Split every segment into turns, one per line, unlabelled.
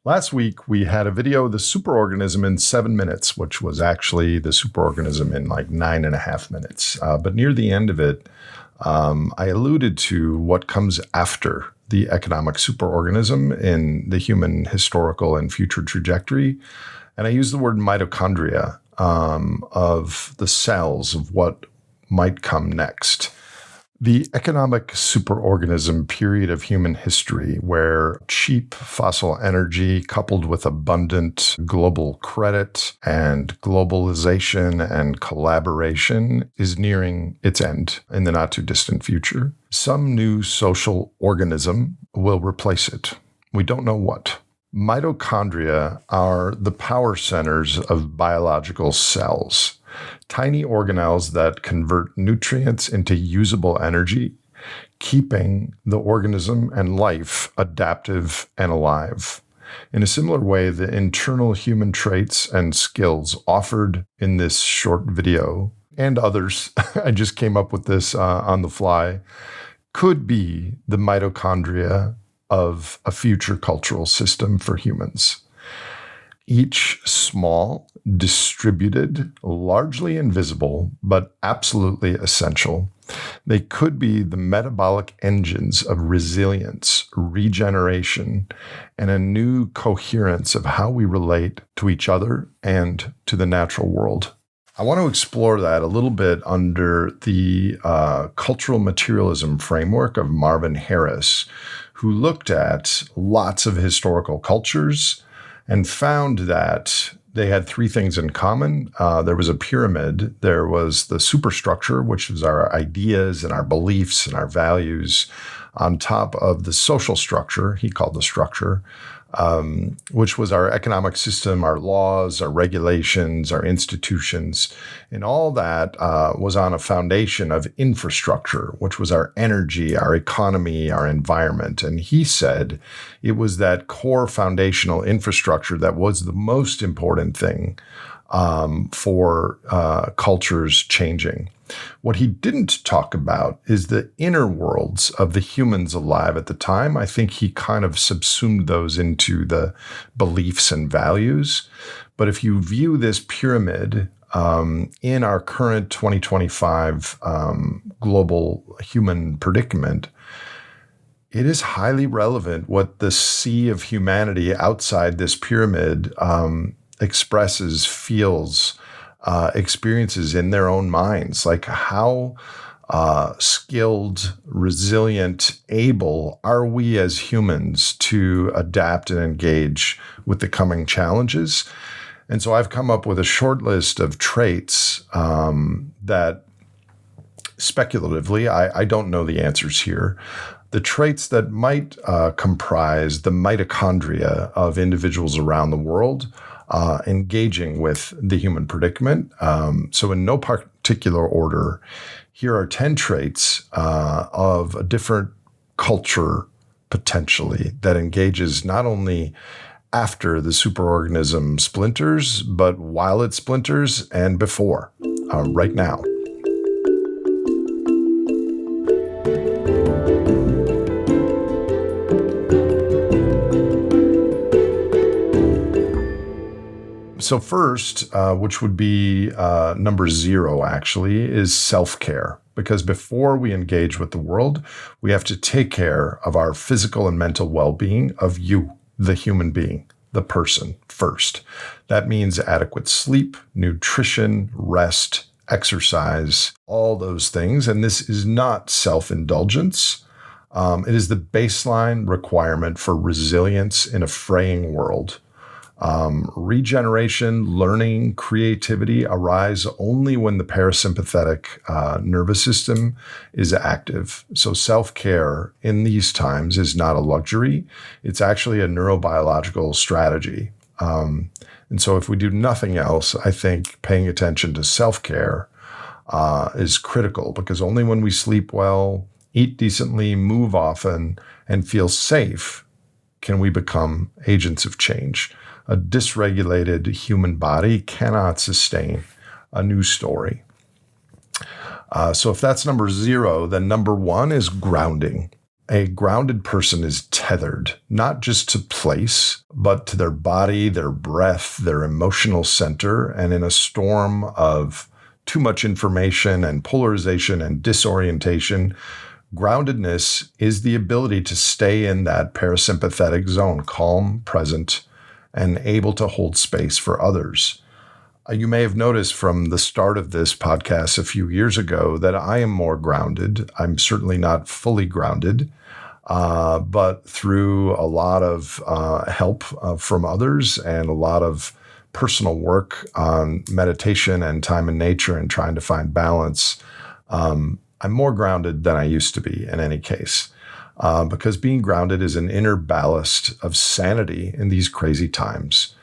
Last week, we had a video of the superorganism in 7 minutes, which was actually the superorganism in like 9.5 minutes. But near the end of it, I alluded to what comes after the economic superorganism in the human historical and future trajectory. And I used the word mitochondria of the cells of what might come next. The economic superorganism period of human history, where cheap fossil energy coupled with abundant global credit and globalization and collaboration is nearing its end in the not too distant future. Some new social organism will replace it. We don't know what. Mitochondria are the power centers of biological cells. Tiny organelles that convert nutrients into usable energy, keeping the organism and life adaptive and alive. In a similar way, the internal human traits and skills offered in this short video, and others, I just came up with this on the fly, could be the mitochondria of a future cultural system for humans. Each small, distributed, largely invisible, but absolutely essential. They could be the metabolic engines of resilience, regeneration, and a new coherence of how we relate to each other and to the natural world. I want to explore that a little bit under the cultural materialism framework of Marvin Harris, who looked at lots of historical cultures and found that they had three things in common. There was a pyramid. There was the superstructure, which was our ideas and our beliefs and our values, on top of the social structure, he called the structure, which was our economic system, our laws, our regulations, our institutions. And all that was on a foundation of infrastructure, which was our energy, our economy, our environment. And he said it was that core foundational infrastructure that was the most important thing for cultures changing. What he didn't talk about is the inner worlds of the humans alive at the time. I think he kind of subsumed those into the beliefs and values. But if you view this pyramid in our current 2025 global human predicament, it is highly relevant what the sea of humanity outside this pyramid expresses, feels, experiences in their own minds, like how skilled, resilient, able are we as humans to adapt and engage with the coming challenges. And so I've come up with a short list of traits that speculatively, I don't know the answers here, the traits that might comprise the mitochondria of individuals around the world engaging with the human predicament. So in no particular order, here are 10 traits of a different culture potentially that engages not only after the superorganism splinters, but while it splinters and before, right now. So first, which would be number 0 actually, is self-care. Because before we engage with the world, we have to take care of our physical and mental well-being of you, the human being, the person first. That means adequate sleep, nutrition, rest, exercise, all those things. And this is not self-indulgence. It is the baseline requirement for resilience in a fraying world. Regeneration, learning, creativity arise only when the parasympathetic nervous system is active. So self-care in these times is not a luxury. It's actually a neurobiological strategy. And so if we do nothing else, I think paying attention to self-care is critical, because only when we sleep well, eat decently, move often, and feel safe can we become agents of change. A dysregulated human body cannot sustain a new story. So if that's number 0, then number 1 is grounding. A grounded person is tethered, not just to place, but to their body, their breath, their emotional center. And in a storm of too much information and polarization and disorientation, groundedness is the ability to stay in that parasympathetic zone, calm, present, and able to hold space for others. You may have noticed from the start of this podcast a few years ago that I am more grounded. I'm certainly not fully grounded, but through a lot of help from others and a lot of personal work on meditation and time in nature and trying to find balance, I'm more grounded than I used to be in any case, because being grounded is an inner ballast of sanity in these crazy times.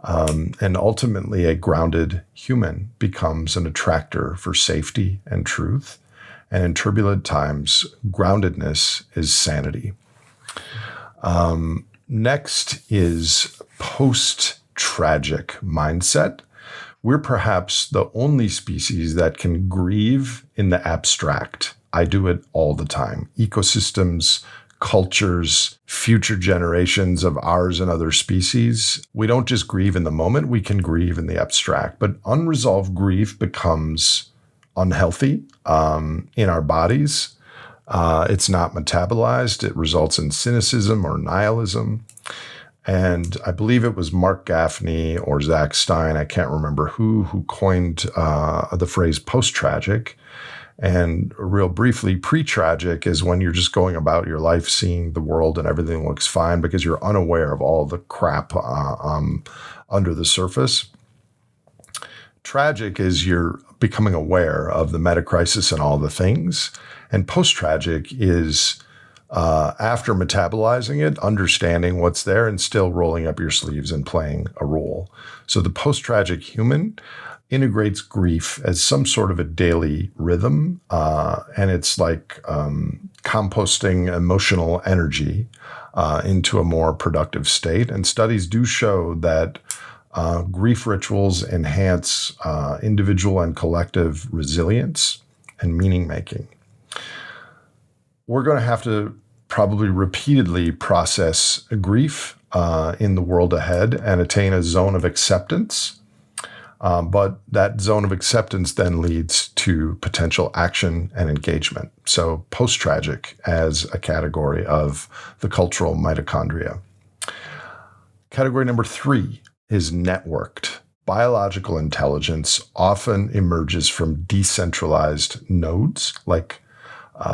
And ultimately, a grounded human becomes an attractor for safety and truth. And in turbulent times, groundedness is sanity. Next is post-tragic mindset. We're perhaps the only species that can grieve in the abstract. I do it all the time. Ecosystems, cultures, future generations of ours and other species. We don't just grieve in the moment, we can grieve in the abstract. But unresolved grief becomes unhealthy in our bodies. It's not metabolized. It results in cynicism or nihilism. And I believe it was Mark Gaffney or Zach Stein, I can't remember who coined the phrase post-tragic. And real briefly, pre-tragic is when you're just going about your life, seeing the world and everything looks fine because you're unaware of all the crap under the surface. Tragic is you're becoming aware of the meta crisis and all the things. And post-tragic is after metabolizing it, understanding what's there and still rolling up your sleeves and playing a role. So the post-tragic human integrates grief as some sort of a daily rhythm, and it's like composting emotional energy into a more productive state. And studies do show that grief rituals enhance individual and collective resilience and meaning-making. We're going to have to probably repeatedly process grief in the world ahead and attain a zone of acceptance. But that zone of acceptance then leads to potential action and engagement. So post-tragic as a category of the cultural mitochondria. Category number 3 is networked. Biological intelligence often emerges from decentralized nodes like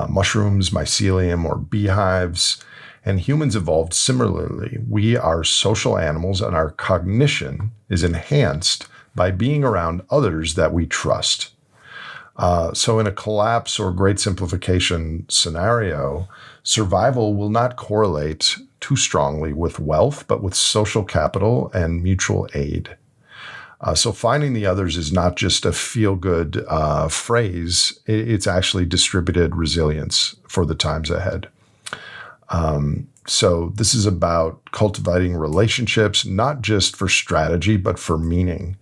mushrooms, mycelium, or beehives. And humans evolved similarly. We are social animals, and our cognition is enhanced by being around others that we trust. So in a collapse or great simplification scenario, survival will not correlate too strongly with wealth, but with social capital and mutual aid. So finding the others is not just a feel-good phrase. It's actually distributed resilience for the times ahead. So this is about cultivating relationships, not just for strategy, but for meaning.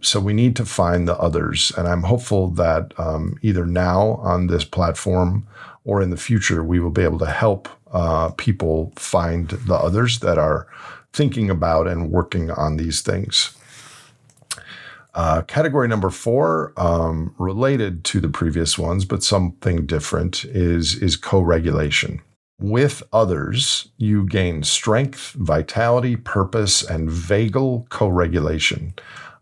So we need to find the others. And I'm hopeful that either now on this platform or in the future, we will be able to help people find the others that are thinking about and working on these things. Category number 4, related to the previous ones, but something different, is co-regulation. With others, you gain strength, vitality, purpose, and vagal co-regulation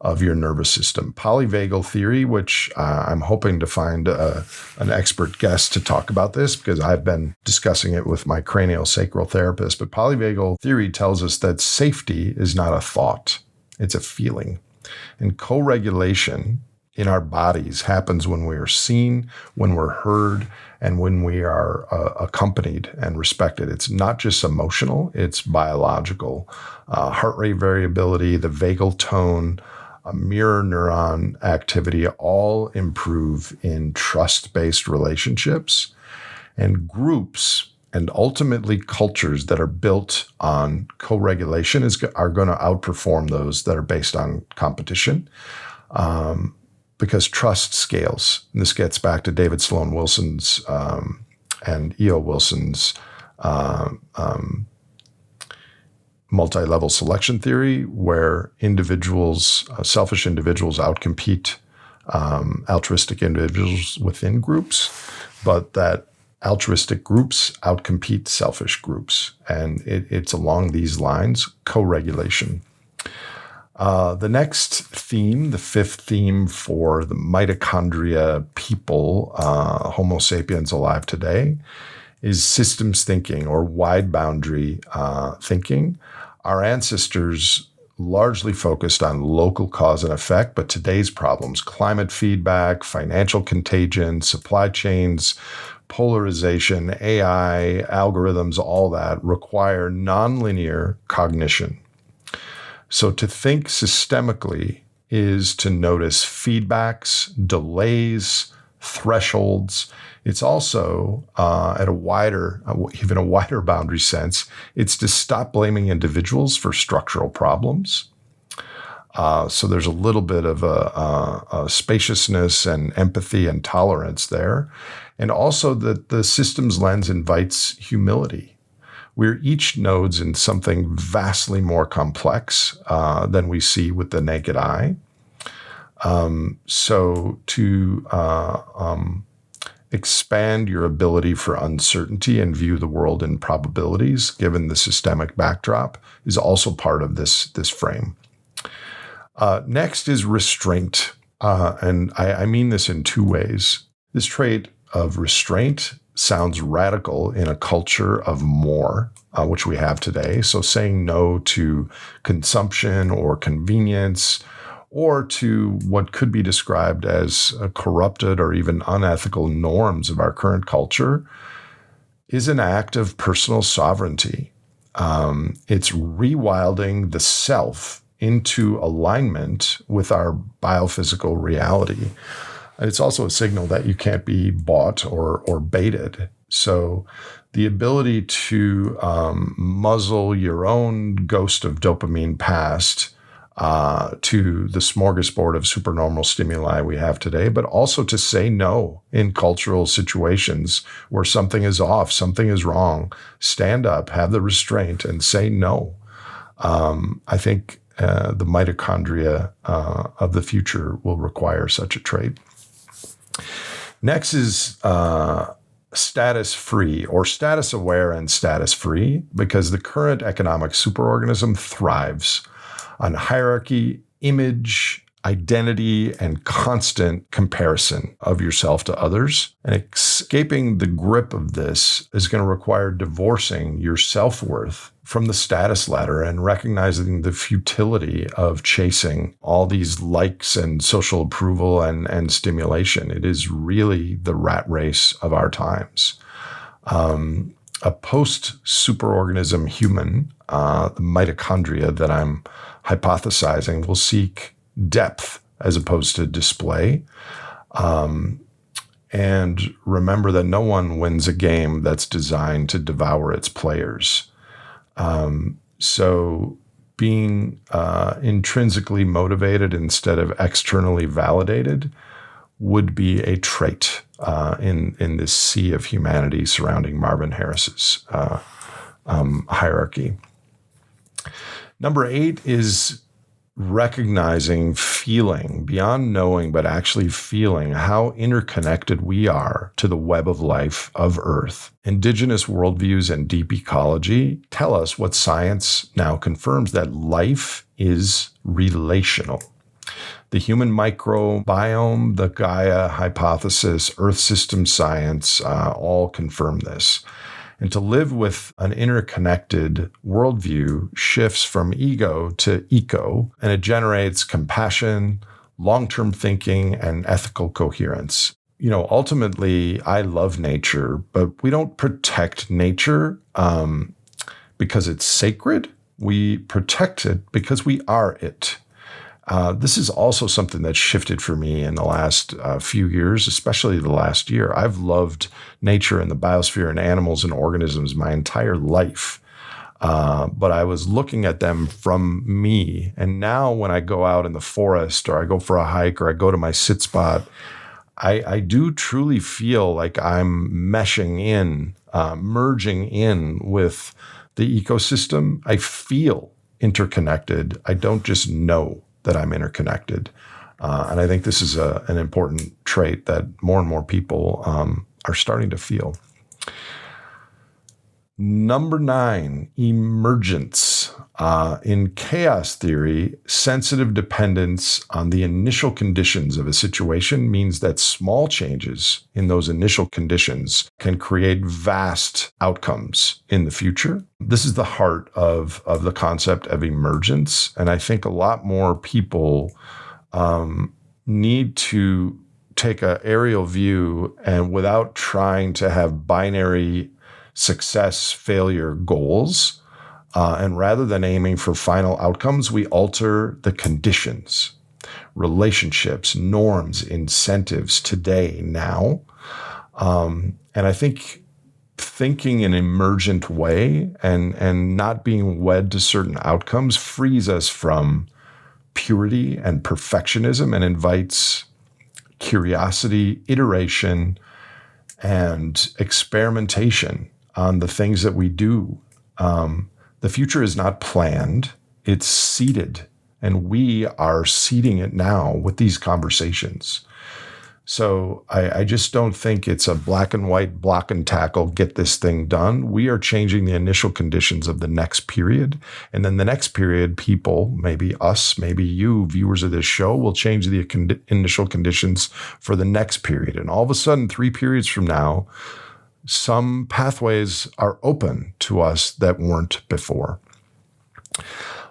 of your nervous system. Polyvagal theory, which I'm hoping to find an expert guest to talk about this because I've been discussing it with my craniosacral therapist. But polyvagal theory tells us that safety is not a thought, it's a feeling. And co-regulation in our bodies happens when we are seen, when we're heard, and when we are accompanied and respected. It's not just emotional, it's biological. Heart rate variability, the vagal tone, mirror neuron activity all improve in trust-based relationships. And groups and ultimately cultures that are built on co-regulation are going to outperform those that are based on competition. Because trust scales. And this gets back to David Sloan Wilson's and E.O. Wilson's multi-level selection theory, where individuals, selfish individuals outcompete altruistic individuals within groups, but that altruistic groups outcompete selfish groups. And it's along these lines, co-regulation. The next theme, the fifth theme for the mitochondria people, Homo sapiens alive today, is systems thinking or wide boundary thinking. Our ancestors largely focused on local cause and effect, but today's problems, climate feedback, financial contagion, supply chains, polarization, AI, algorithms, all that require nonlinear cognition. So to think systemically is to notice feedbacks, delays, thresholds. It's also, at a wider, even a wider boundary sense, it's to stop blaming individuals for structural problems. So there's a little bit of a spaciousness and empathy and tolerance there. And also that the systems lens invites humility. We're each nodes in something vastly more complex than we see with the naked eye. So to expand your ability for uncertainty and view the world in probabilities, given the systemic backdrop, is also part of this frame. Next is restraint. And I mean this in two ways. This trait of restraint sounds radical in a culture of more, which we have today. So saying no to consumption or convenience, or to what could be described as corrupted or even unethical norms of our current culture, is an act of personal sovereignty. It's rewilding the self into alignment with our biophysical reality. It's also a signal that you can't be bought or baited. So the ability to muzzle your own ghost of dopamine past to the smorgasbord of supernormal stimuli we have today, but also to say no in cultural situations where something is off, something is wrong. Stand up, have the restraint, and say no. I think the mitochondria of the future will require such a trait. Next is status-free or status-aware and status-free, because the current economic superorganism thrives on hierarchy, image, identity, and constant comparison of yourself to others. And escaping the grip of this is going to require divorcing your self-worth from the status ladder and recognizing the futility of chasing all these likes and social approval and stimulation. It is really the rat race of our times. A post-superorganism human, the mitochondria that I'm hypothesizing, will seek depth as opposed to display. And remember that no one wins a game that's designed to devour its players. So being intrinsically motivated instead of externally validated would be a trait in this sea of humanity surrounding Marvin Harris's hierarchy. Number 8 is recognizing, feeling, beyond knowing, but actually feeling how interconnected we are to the web of life of Earth. Indigenous worldviews and deep ecology tell us what science now confirms, that life is relational. The human microbiome, the Gaia hypothesis, Earth system science, all confirm this. And to live with an interconnected worldview shifts from ego to eco, and it generates compassion, long-term thinking, and ethical coherence. You know, ultimately, I love nature, but we don't protect nature because it's sacred. We protect it because we are it. This is also something that shifted for me in the last few years, especially the last year. I've loved nature and the biosphere and animals and organisms my entire life. But I was looking at them from me. And now when I go out in the forest or I go for a hike or I go to my sit spot, I do truly feel like I'm meshing in, merging in with the ecosystem. I feel interconnected. I don't just know that I'm interconnected. And I think this is an important trait that more and more people are starting to feel. Number 9, emergence. In chaos theory, sensitive dependence on the initial conditions of a situation means that small changes in those initial conditions can create vast outcomes in the future. This is the heart of the concept of emergence. And I think a lot more people need to take an aerial view and without trying to have binary success, failure goals. And rather than aiming for final outcomes, we alter the conditions, relationships, norms, incentives today, now. And I think thinking in an emergent way and not being wed to certain outcomes frees us from purity and perfectionism and invites curiosity, iteration, and experimentation on the things that we do. The future is not planned, it's seeded, and we are seeding it now with these conversations. So I just don't think it's a black and white, block and tackle, get this thing done. We are changing the initial conditions of the next period. And then the next period, people, maybe us, maybe you, viewers of this show, will change the initial conditions for the next period. And all of a sudden, 3 periods from now, some pathways are open to us that weren't before.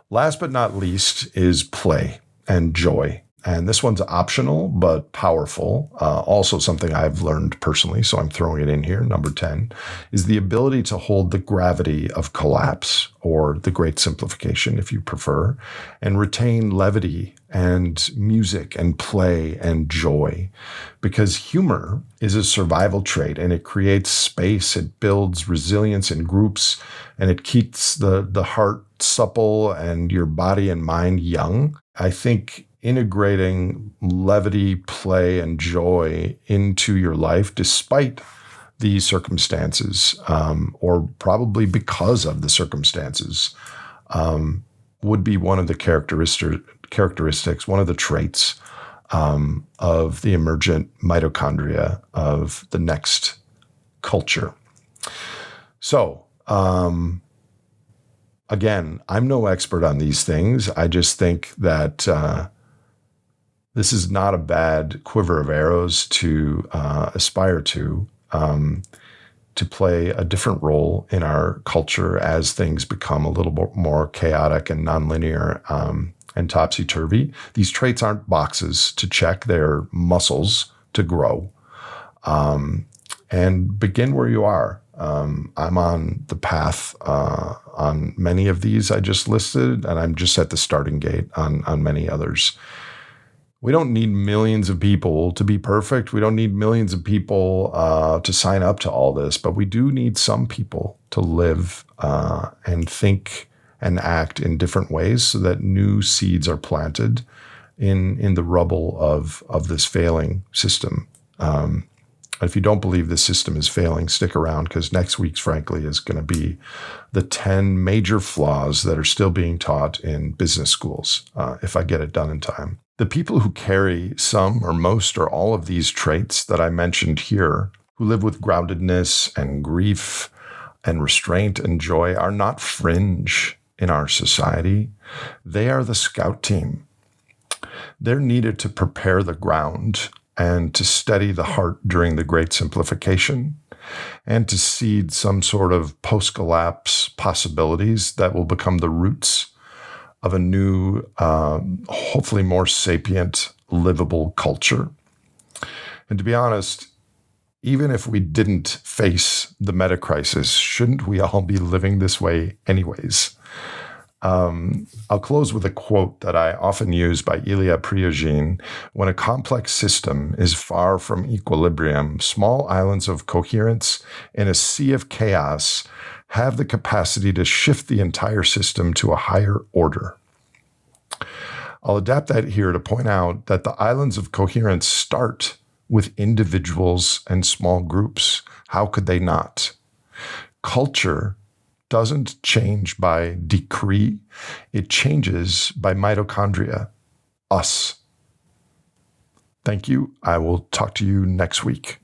Last but not least is play and joy. And this one's optional, but powerful. Also something I've learned personally, so I'm throwing it in here. Number 10 is the ability to hold the gravity of collapse, or the great simplification, if you prefer, and retain levity and music and play and joy. Because humor is a survival trait, and it creates space, it builds resilience in groups, and it keeps the heart supple and your body and mind young. I think integrating levity, play, and joy into your life, despite the circumstances, or probably because of the circumstances, would be one of the characteristics, one of the traits of the emergent mitochondria of the next culture. So, again, I'm no expert on these things. I just think that this is not a bad quiver of arrows to aspire to play a different role in our culture as things become a little bit more chaotic and nonlinear and topsy-turvy. These traits aren't boxes to check. They're muscles to grow. And begin where you are. I'm on the path on many of these I just listed, and I'm just at the starting gate on many others. We don't need millions of people to be perfect. We don't need millions of people to sign up to all this, but we do need some people to live and think and act in different ways so that new seeds are planted in the rubble of this failing system. If you don't believe this system is failing, stick around, because next week's, frankly, is going to be the 10 major flaws that are still being taught in business schools, if I get it done in time. The people who carry some or most or all of these traits that I mentioned here, who live with groundedness and grief and restraint and joy, are not fringe in our society. They are the scout team. They're needed to prepare the ground and to steady the heart during the great simplification, and to seed some sort of post-collapse possibilities that will become the roots of a new, hopefully more sapient, livable culture. And to be honest, even if we didn't face the meta crisis, shouldn't we all be living this way anyways? I'll close with a quote that I often use by Ilya Prigogine. When a complex system is far from equilibrium, small islands of coherence in a sea of chaos have the capacity to shift the entire system to a higher order. I'll adapt that here to point out that the islands of coherence start with individuals and small groups. How could they not? Culture doesn't change by decree. It changes by mitochondria, us. Thank you. I will talk to you next week.